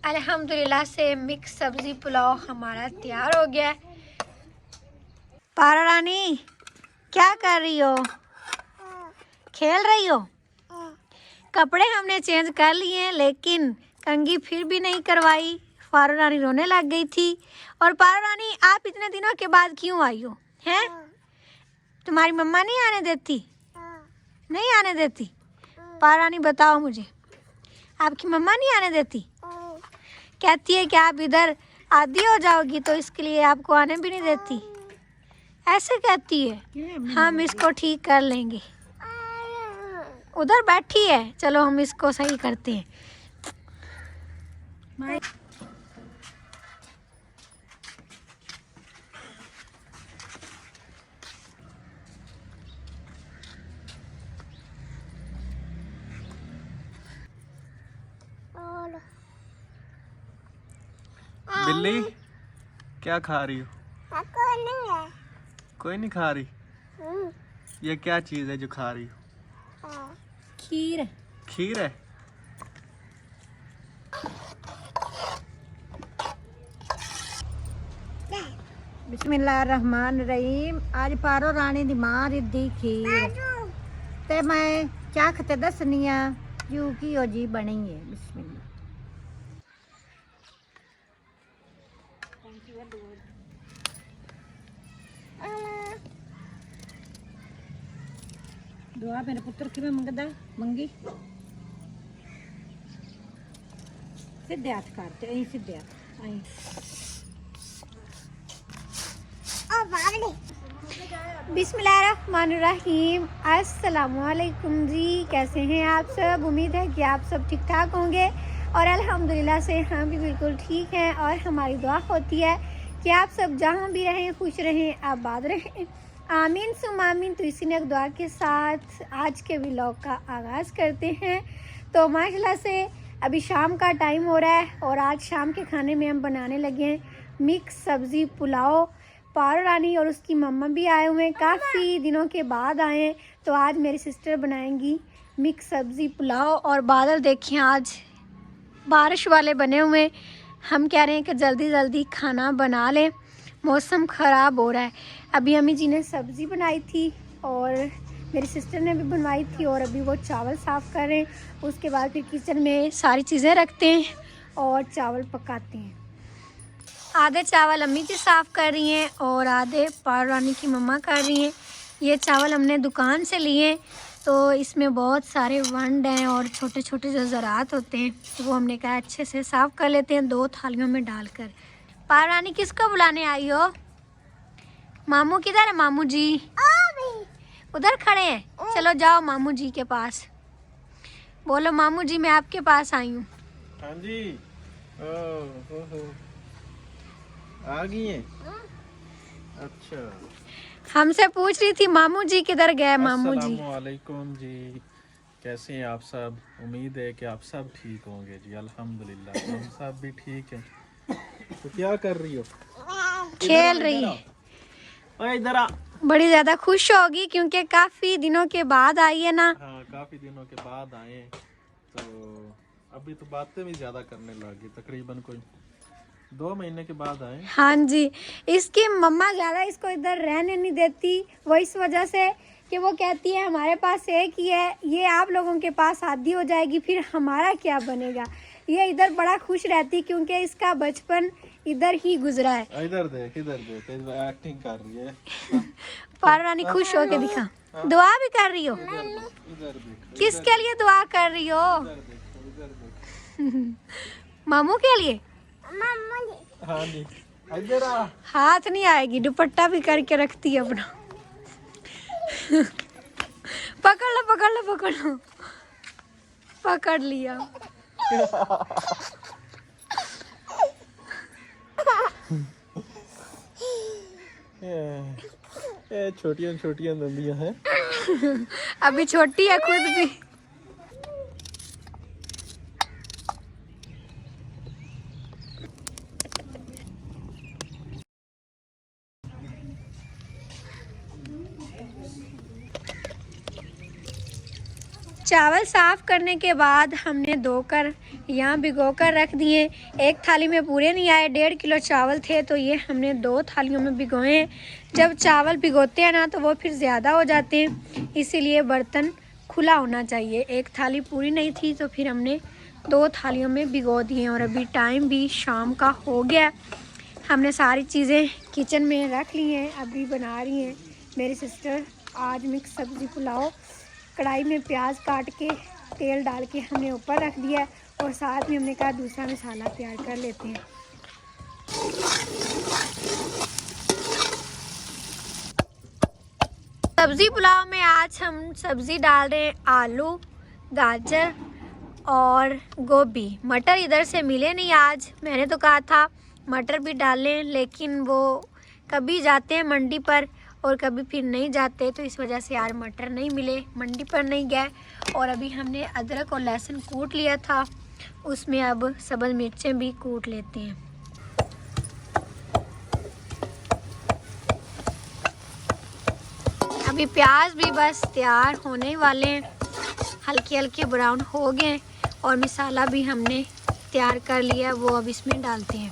अल्हम्दुलिल्लाह से मिक्स सब्जी पुलाव हमारा तैयार हो गया है। पारा रानी क्या कर रही हो? खेल रही हो? कपड़े हमने चेंज कर लिए हैं लेकिन कंघी फिर भी नहीं करवाई। पारा रानी रोने लग गई थी। और पारा रानी आप इतने दिनों के बाद क्यों आई हो? हैं? तुम्हारी मम्मा नहीं आने देती? नहीं आने देती? पारा रानी बताओ मुझे, आपकी मम्मा नहीं आने देती? कहती है कि आप इधर आदी हो जाओगी तो इसके लिए आपको आने भी नहीं देती। ऐसे कहती है। हम इसको ठीक कर लेंगे। उधर बैठी है, चलो हम इसको सही करते हैं। बिल्ली क्या खा रही हो? कोई नहीं खा रही। ये क्या चीज है जो खा रही हो? खीर। खीर है। बिस्मिल्लाहिर्रहमानिर्रहीम। आज पारो रानी दी मां रिद्धी खीर ते मैं चख ते दसनी आ जू की हो जी बनी है। बिस्मिल्लाह। दुआ मेरे पुत्र किवें मंगदा मंगी सीधे हाथ करते ऐ सीधे हाथ ऐ। बिस्मिल्लाहिर्रहमानिर्रहीम। अस्सलामुअलैकुम जी, कैसे हैं आप सब? उम्मीद है कि आप सब ठीक ठाक होंगे और अल्हम्दुलिल्लाह से हम भी बिल्कुल ठीक हैं। और हमारी दुआ होती है कि आप सब जहां भी रहें खुश रहें, आबाद रहें, आमीन सुम आमीन। तो इसी नेक दुआ के साथ आज के व्लॉग का आगाज़ करते हैं। तो माशाल्लाह से अभी शाम का टाइम हो रहा है और आज शाम के खाने में हम बनाने लगे हैं मिक्स सब्ज़ी पुलाव। पारो रानी और उसकी मम्मा भी आए हुए हैं, काफ़ी दिनों के बाद आए हैं। तो आज मेरी सिस्टर बनाएंगी मिक्स सब्ज़ी पुलाव। और बादल देखिए आज बारिश वाले बने हुए हैं। हम कह रहे हैं कि जल्दी जल्दी खाना बना लें, मौसम ख़राब हो रहा है। अभी अम्मी जी ने सब्ज़ी बनाई थी और मेरी सिस्टर ने भी बनवाई थी और अभी वो चावल साफ़ कर रहे हैं। उसके बाद फिर किचन में सारी चीज़ें रखते हैं और चावल पकाते हैं। आधे चावल अम्मी जी साफ़ कर रही हैं और आधे पारो रानी की मम्मा कर रही हैं। ये चावल हमने दुकान से लिए, तो इसमें बहुत सारे वंड हैं और छोटे छोटे जो ज़रात होते हैं, तो वो हमने कहा अच्छे से साफ़ कर लेते हैं 2 थालियों में डालकर। पारो रानी किसको बुलाने आई हो? मामू किधर है? मामू जी उधर खड़े हैं। चलो जाओ मामू जी के पास, बोलो मामू जी मैं आपके पास आई हूँ। हाँ जी। हो आ गई है। अच्छा, हमसे पूछ रही थी मामू जी किधर गए? मामू जी अस्सलामुअलैकुम जी, कैसे हैं आप सब? उम्मीद है कि आप सब ठीक होंगे जी। अल्हम्दुलिल्लाह हम सब भी ठीक हैं। तो क्या कर रही हो? खेल रही है। इधर आ। बड़ी ज़्यादा खुश होगी क्योंकि काफ़ी दिनों के बाद आई है ना। हाँ, काफी दिनों के बाद आए हैं, तो अभी तो बातें भी ज्यादा करने लगी। तकरीबन कोई 2 महीने के बाद आए। हाँ जी, इसकी मम्मा ज़्यादा इसको इधर रहने नहीं देती, वो इस वजह से कि वो कहती है हमारे पास एक ही है, ये आप लोगों के पास आदी हो जाएगी फिर हमारा क्या बनेगा। ये इधर बड़ा खुश रहती क्योंकि इसका बचपन इधर ही गुजरा है। इधर देख एक्टिंग कर रही है। पारो रानी खुश हो के दिखा, दुआ भी कर रही हो। इधर देख। किसके लिए दुआ कर रही हो? इधर देख। मामू के लिए? हाँ जी, इधर आ। हाथ नहीं आएगी, दुपट्टा भी करके रखती है अपना। पकड़ लो पकड़ लो पकड़ लो, पकड़ लिया। ये छोटियां छोटियां दंदियां हैं। अभी छोटी है खुद भी। चावल साफ़ करने के बाद हमने धोकर यहाँ भिगोकर रख दिए। एक थाली में पूरे नहीं आए, 1.5 किलो चावल थे तो ये हमने 2 थालियों में भिगोए हैं। जब चावल भिगोते हैं ना तो वो फिर ज़्यादा हो जाते हैं, इसीलिए बर्तन खुला होना चाहिए। एक थाली पूरी नहीं थी तो फिर हमने 2 थालियों में भिगो दिए। और अभी टाइम भी शाम का हो गया। हमने सारी चीज़ें किचन में रख ली हैं, अभी बना रही हैं मेरी सिस्टर आज मिक्स सब्ज़ी पुलाव। कढ़ाई में प्याज काट के तेल डाल के हमने ऊपर रख दिया और साथ में हमने कहा दूसरा मसाला तैयार कर लेते हैं। सब्ज़ी पुलाव में आज हम सब्ज़ी डाल रहे हैं आलू, गाजर और गोभी। मटर इधर से मिले नहीं आज, मैंने तो कहा था मटर भी डाल लें, लेकिन वो कभी जाते हैं मंडी पर और कभी फिर नहीं जाते, तो इस वजह से यार मटर नहीं मिले, मंडी पर नहीं गए। और अभी हमने अदरक और लहसुन कूट लिया था, उसमें अब सब्ज़ मिर्चें भी कूट लेते हैं। अभी प्याज भी बस तैयार होने वाले हैं, हल्के हल्के ब्राउन हो गए और मसाला भी हमने तैयार कर लिया, वो अब इसमें डालते हैं।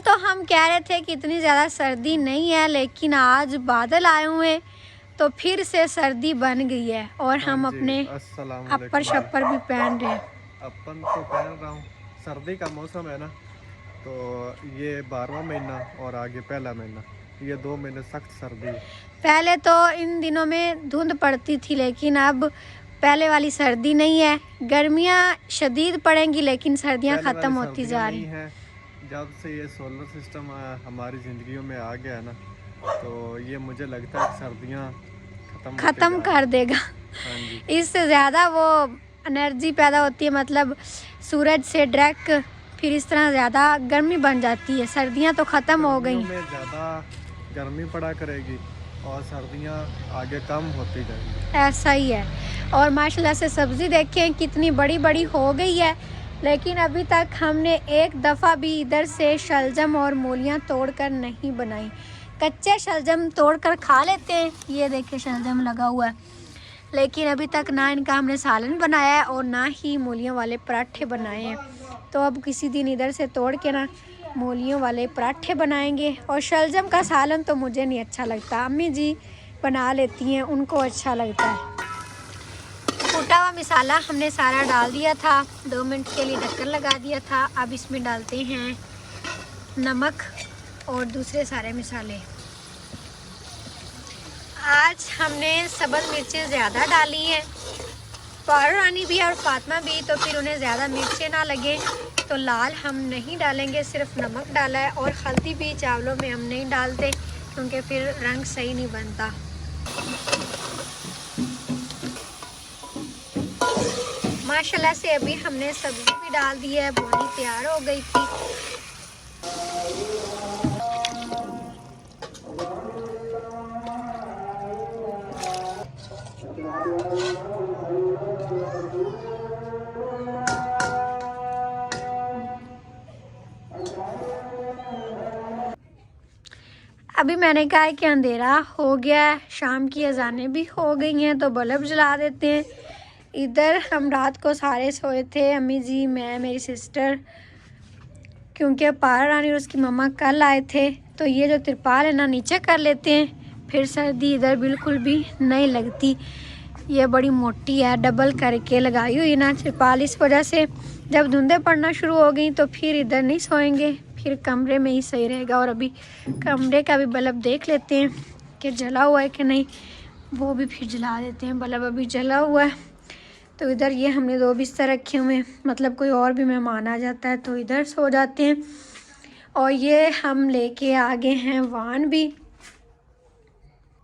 तो हम कह रहे थे कि इतनी ज़्यादा सर्दी नहीं है, लेकिन आज बादल आए हुए हैं तो फिर से सर्दी बन गई है और हम अपने अपर शप्पर भी पहन रहे हैं। अपन तो पहन रहा हूँ, सर्दी का मौसम है ना, तो ये 12वां महीना और आगे पहला महीना, ये 2 महीने सख्त सर्दी है। पहले तो इन दिनों में धुंध पड़ती थी, लेकिन अब पहले वाली सर्दी नहीं है। गर्मियाँ शदीद पड़ेंगी लेकिन सर्दियाँ ख़त्म होती जा रही हैं। जब से ये सोलर सिस्टम हमारी ज़िंदगियों में आ गया है ना, तो ये मुझे लगता है सर्दियाँ ख़त्म कर देगा। हाँ जी। इससे ज़्यादा वो एनर्जी पैदा होती है, मतलब सूरज से डायरेक्ट, फिर इस तरह ज़्यादा गर्मी बन जाती है। सर्दियाँ तो ख़त्म हो गई, में ज़्यादा गर्मी पड़ा करेगी और सर्दियाँ आगे कम होती जाएंगी, ऐसा ही है। और माशाल्लाह से सब्ज़ी देखें कितनी बड़ी बड़ी हो गई है, लेकिन अभी तक हमने एक दफ़ा भी इधर से शलजम और मूलियाँ तोड़कर नहीं बनाई। कच्चे शलजम तोड़कर खा लेते हैं, ये देखिए शलजम लगा हुआ है, लेकिन अभी तक ना इनका हमने सालन बनाया है और ना ही मूलियों वाले पराठे बनाए हैं। तो अब किसी दिन इधर से तोड़ के ना मूलियों वाले पराठे बनाएंगे। और शलजम का सालन तो मुझे नहीं अच्छा लगता, अम्मी जी बना लेती हैं, उनको अच्छा लगता है। कूटा हुआ मसाला हमने सारा डाल दिया था, 2 मिनट के लिए ढक्कन लगा दिया था। अब इसमें डालते हैं नमक और दूसरे सारे मसाले। आज हमने सब्ज़ मिर्चें ज़्यादा डाली हैं, पारो रानी भी और फातिमा भी, तो फिर उन्हें ज़्यादा मिर्चें ना लगे तो लाल हम नहीं डालेंगे, सिर्फ नमक डाला है। और हल्दी भी चावलों में हम नहीं डालते क्योंकि फिर रंग सही नहीं बनता। माशाल्लाह से अभी हमने सब्ज़ी भी डाल दी है, बोनी तैयार हो गई थी। अभी मैंने कहा है कि अंधेरा हो गया है, शाम की अजानें भी हो गई हैं, तो बल्ब जला देते हैं। इधर हम रात को सारे सोए थे, अम्मी जी, मैं, मेरी सिस्टर, क्योंकि पारा रानी और उसकी मम्मा कल आए थे। तो ये जो तिरपाल है ना नीचे कर लेते हैं, फिर सर्दी इधर बिल्कुल भी नहीं लगती। ये बड़ी मोटी है, डबल करके लगाई हुई ना तिरपाल, इस वजह से जब धुंधें पड़ना शुरू हो गई तो फिर इधर नहीं सोएंगे, फिर कमरे में ही सही रहेगा। और अभी कमरे का भी बल्ब देख लेते हैं कि जला हुआ है कि नहीं, वो भी फिर जला देते हैं। बल्ब अभी जला हुआ है। तो इधर ये हमने 2 बिस्तर रखे हुए हैं, मतलब कोई और भी मेहमान आ जाता है तो इधर सो जाते हैं। और ये हम लेके आ गए हैं वान भी,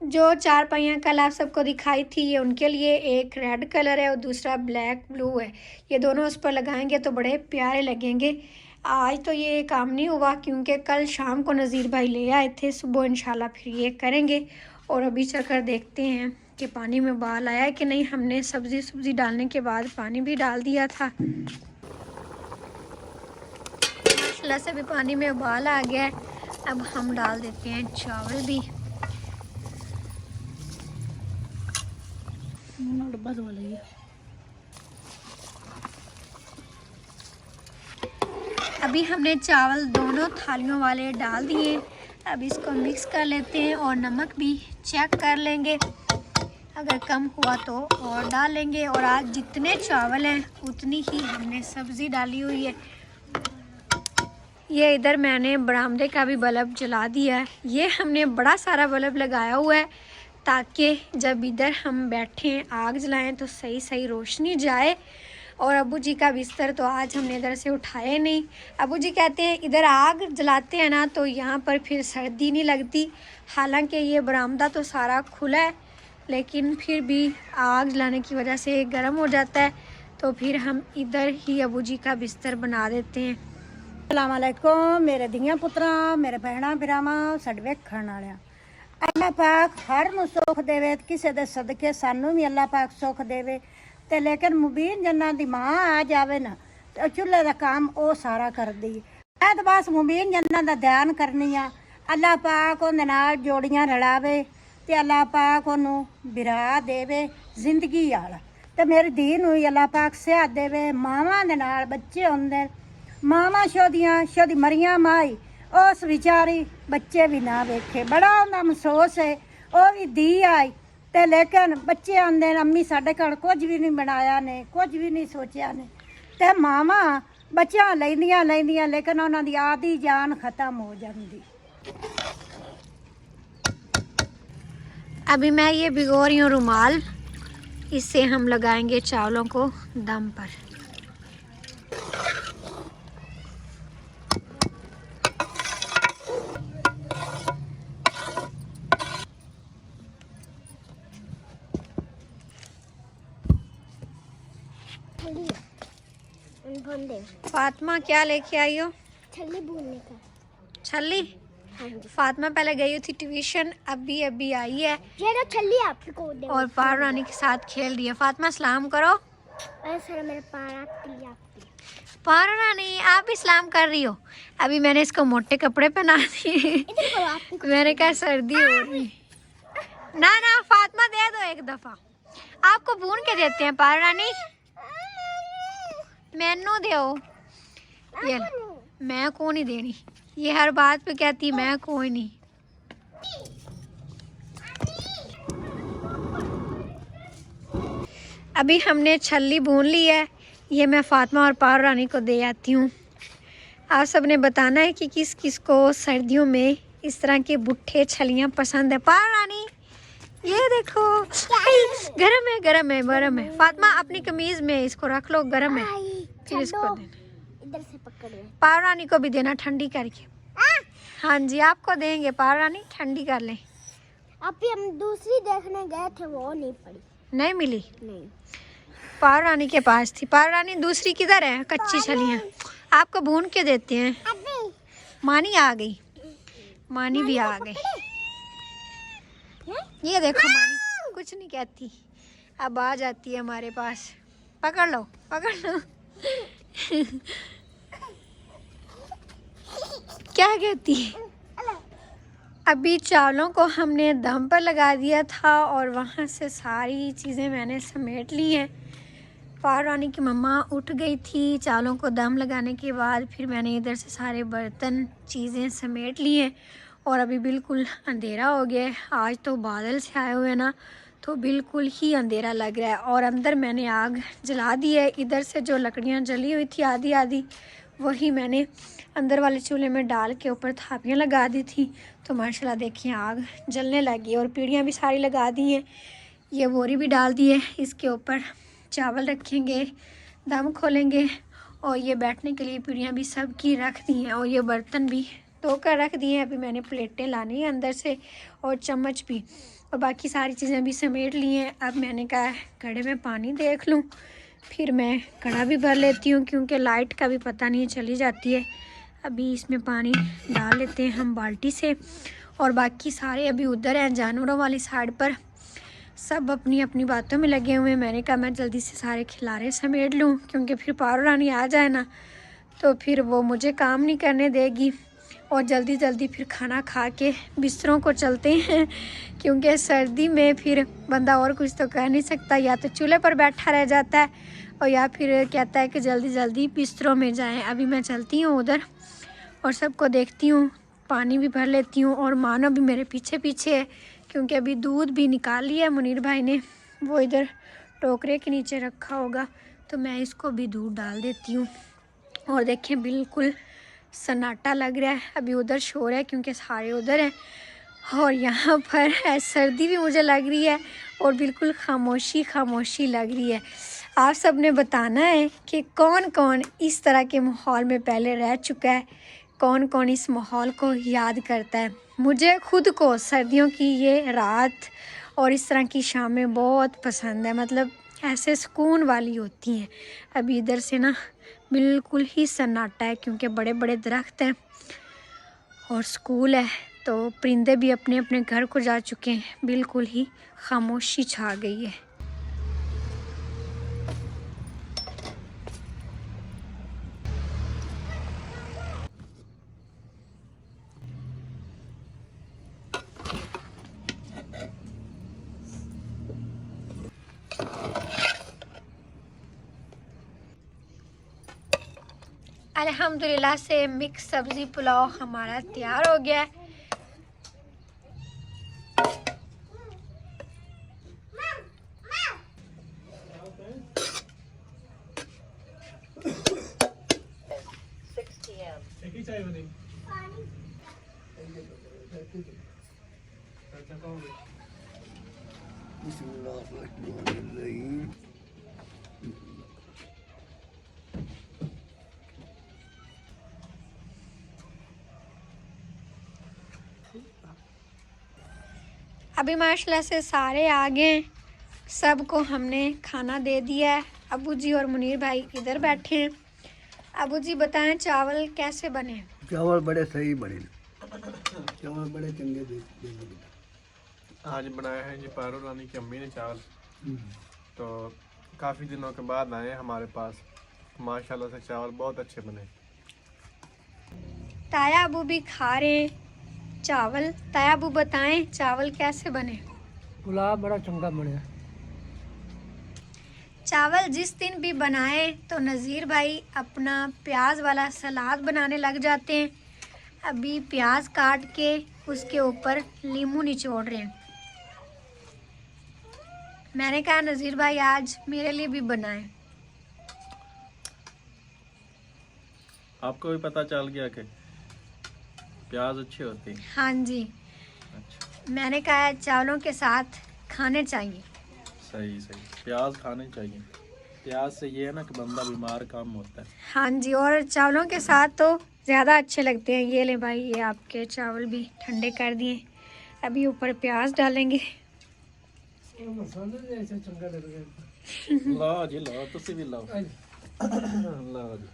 जो 4 पहियाँ कल आप सबको दिखाई थी, ये उनके लिए, एक रेड कलर है और दूसरा ब्लैक ब्लू है। ये दोनों उस पर लगाएंगे तो बड़े प्यारे लगेंगे। आज तो ये काम नहीं हुआ क्योंकि कल शाम को नज़ीर भाई ले आए थे, सुबह इंशाल्लाह फिर ये करेंगे। और अभी चलकर देखते हैं कि पानी में उबाल आया है कि नहीं। हमने सब्ज़ी डालने के बाद पानी भी डाल दिया था, माशाल्लाह से भी पानी में उबाल आ गया है। अब हम डाल देते हैं चावल भी। डब्बा धो लिया। अभी हमने चावल दोनों थालियों वाले डाल दिए। अब इसको मिक्स कर लेते हैं और नमक भी चेक कर लेंगे, अगर कम हुआ तो और डाल लेंगे। और आज जितने चावल हैं उतनी ही हमने सब्ज़ी डाली हुई है। ये इधर मैंने बरामदे का भी बल्ब जला दिया है। ये हमने बड़ा सारा बल्ब लगाया हुआ है ताकि जब इधर हम बैठें आग जलाएं तो सही सही रोशनी जाए। और अबू जी का बिस्तर तो आज हमने इधर से उठाए नहीं। अबू जी कहते हैं इधर आग जलाते हैं ना तो यहाँ पर फिर सर्दी नहीं लगती। हालांकि ये बरामदा तो सारा खुला है, लेकिन फिर भी आग जलाने की वजह से गर्म हो जाता है, तो फिर हम इधर ही अबू जी का बिस्तर बना देते हैं। अस्सलामुअलैकुम मेरे धियां पुत्रा, मेरे भैणा भरावां, साडे वेखण वालियां। अल्लाह पाक हर नूं सुख देवे, किसी दे सदके सानू भी अल्लाह पाक सुख देवे। ते लेकिन मुबीन जन्ना दी मां आ जावे ना ते चुल्हे दा काम ओ सारा करदी है। मैं तो बस मुबीन जन्ना दा ध्यान करनी आ। अल्लाह पाक उहदे नाल जोड़ियां रलावे ते अल्लाह पाक ओनू बिरा देवे जिंदगी वाला। ते मेरी धी नूं अल्लाह पाक सेहत देवे। मावां दे नाल बच्चे हुंदे, मावां शोदी मरियां माई उस विचारी बच्चे भी ना वेखे, बड़ा उन्दा अफसोस है। वो भी धी आई ते लेकिन बच्चे आंदे अम्मी साडे घर कुछ भी नहीं बनाया ने, कुछ भी नहीं सोचा ने। ते मावां बच्चा लैंदियां लेकिन उन्हां दी आधी जान खत्म हो जाती। अभी मैं ये भिगो रही हूँ रुमाल, इससे हम लगाएंगे चावलों को दम पर। फातिमा क्या लेके आई हो? छल्ली भूनने का। छल्ली? हाँ जी। फातिमा पहले गई थी ट्यूशन, अभी आई है ये लो छल्ली आपको दे। और पार रानी के साथ खेल रही है। फातिमा सलाम करो। सर मेरे पारा आपकी पार रानी आप भी सलाम कर रही हो? अभी मैंने इसको मोटे कपड़े पहना दिए। मैंने कहा सर्दी हो रही। ना फातिमा दे दो एक दफा, आपको भून के देते हैं। पार रानी मैनू दो। ये मैं को नहीं देनी, ये हर बात पे कहती मैं कोई नहीं। अभी हमने छल्ली भून ली है, ये मैं फातिमा और पार रानी को दे आती हूँ। आप सब ने बताना है कि किस किस को सर्दियों में इस तरह के बुट्ठे छलियाँ पसंद है। पार रानी ये देखो गरम है। फातिमा अपनी कमीज में इसको रख लो, गरम है, फिर इसको देना। इधर से पकड़ ले। पार रानी को भी देना ठंडी करके। हाँ जी आपको देंगे, पार रानी ठंडी कर लें। अभी हम दूसरी देखने गए थे, वो नहीं पड़ी, नहीं मिली। नहीं पार रानी के पास थी। पार रानी दूसरी किधर है? कच्ची छलियाँ आपको भून के देते हैं। मानी आ गई, मानी भी आ गई। ये देखो मानी कुछ नहीं कहती, अब आ जाती है हमारे पास। पकड़ लो। क्या कहती है? अभी चावलों को हमने दम पर लगा दिया था और वहाँ से सारी चीज़ें मैंने समेट ली हैं। पार रानी की मम्मा उठ गई थी चावलों को दम लगाने के बाद, फिर मैंने इधर से सारे बर्तन चीज़ें समेट ली हैं और अभी बिल्कुल अंधेरा हो गया है। आज तो बादल से आए हुए ना, तो बिल्कुल ही अंधेरा लग रहा है। और अंदर मैंने आग जला दी है। इधर से जो लकड़ियाँ जली हुई थी आधी वही मैंने अंदर वाले चूल्हे में डाल के ऊपर थापियाँ लगा दी थी, तो माशाल्लाह देखिए आग जलने लगी। और पीढ़ियाँ भी सारी लगा दी हैं, ये बोरी भी डाल दी है। इसके ऊपर चावल रखेंगे, दम खोलेंगे और ये बैठने के लिए पीढ़ियाँ भी सब की रख दी हैं और ये बर्तन भी धोकर रख दिए हैं। अभी मैंने प्लेटें लानी है अंदर से और चम्मच भी, और बाकी सारी चीज़ें भी समेट ली हैं। अब मैंने कहा घड़े में पानी देख लूँ, फिर मैं कड़ा भी भर लेती हूँ क्योंकि लाइट का भी पता नहीं चली जाती है। अभी इसमें पानी डाल लेते हैं हम बाल्टी से। और बाकी सारे अभी उधर हैं जानवरों वाली साइड पर, सब अपनी अपनी बातों में लगे हुए हैं। मैंने कहा मैं जल्दी से सारे खिलारे समेट लूँ क्योंकि फिर पारो रानी आ जाए ना तो फिर वो मुझे काम नहीं करने देगी। और जल्दी जल्दी फिर खाना खा के बिस्तरों को चलते हैं, क्योंकि सर्दी में फिर बंदा और कुछ तो कर नहीं सकता, या तो चूल्हे पर बैठा रह जाता है और या फिर कहता है कि जल्दी जल्दी बिस्तरों में जाएं। अभी मैं चलती हूँ उधर और सबको देखती हूँ, पानी भी भर लेती हूँ। और मानो भी मेरे पीछे पीछे है, क्योंकि अभी दूध भी निकाल लिया मुनीर भाई ने, वो इधर टोकरे के नीचे रखा होगा, तो मैं इसको भी दूध डाल देती हूँ। और देखें बिल्कुल सन्नाटा लग रहा है, अभी उधर शोर है क्योंकि सारे उधर हैं और यहाँ पर है सर्दी भी मुझे लग रही है और बिल्कुल खामोशी खामोशी लग रही है। आप सब ने बताना है कि कौन कौन इस तरह के माहौल में पहले रह चुका है, कौन कौन इस माहौल को याद करता है। मुझे खुद को सर्दियों की ये रात और इस तरह की शामें बहुत पसंद है, मतलब ऐसे सुकून वाली होती हैं। अभी इधर से ना बिल्कुल ही सन्नाटा है क्योंकि बड़े बड़े दरख्त हैं और स्कूल है, तो परिंदे भी अपने अपने घर को जा चुके हैं, बिल्कुल ही खामोशी छा गई है। अल्हम्दुलिल्लाह से मिक्स सब्ज़ी पुलाव हमारा तैयार हो गया है। अभी माशाल्लाह से सारे आ गए, सबको हमने खाना दे दिया है। अबू जी और मुनीर भाई इधर बैठे हैं। अबू जी बताएं चावल कैसे बने? चावल बड़े सही बने, चावल बड़े चंगे आज बनाया है जी पारो रानी की अम्मी ने चावल, तो काफ़ी दिनों के बाद आए हमारे पास। माशाल्लाह से चावल बहुत अच्छे बने। ताया अबू भी खा रहे हैं चावल। ताया अबू बताएं चावल कैसे बने? पुलाव बड़ा चंगा बने। चावल जिस दिन भी बनाए तो नज़ीर भाई अपना प्याज वाला सलाद बनाने लग जाते हैं। अभी प्याज काट के उसके ऊपर नींबू निचोड़ रहे हैं। मैंने कहा नज़ीर भाई आज मेरे लिए भी बनाएं। आपको भी पता चल गया कि प्याज अच्छे होते हैं? हाँ जी, अच्छा, मैंने कहा चावलों के साथ खाने चाहिए। सही सही, प्याज खाने चाहिए। प्याज से ये है ना कि बंदा बीमार कम होता है। हाँ जी, और चावलों के साथ तो ज़्यादा अच्छे लगते हैं। ये ले भाई, ये आपके चावल भी ठंडे कर दिए। अभी ऊपर प्याज डालेंगे। लाओ जी लाओ, तुसी भी लाओ। लाओ जी।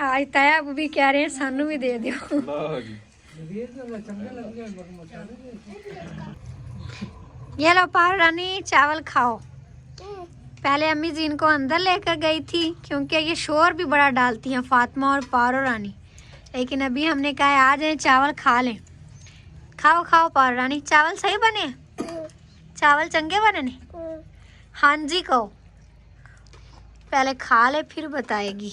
आज ताया अबू भी कह रहे हैं सानू भी दे दो। लाओ जी। ये लो पारो रानी चावल खाओ। पहले अम्मी जी इनको अंदर लेकर गई थी क्योंकि ये शोर भी बड़ा डालती हैं फातिमा और पारो रानी, लेकिन अभी हमने कहा आ जाए चावल खा लें। खाओ खाओ पारो रानी, चावल सही बने? चावल चंगे बने नहीं? हाँ जी कहो, पहले खा ले फिर बताएगी।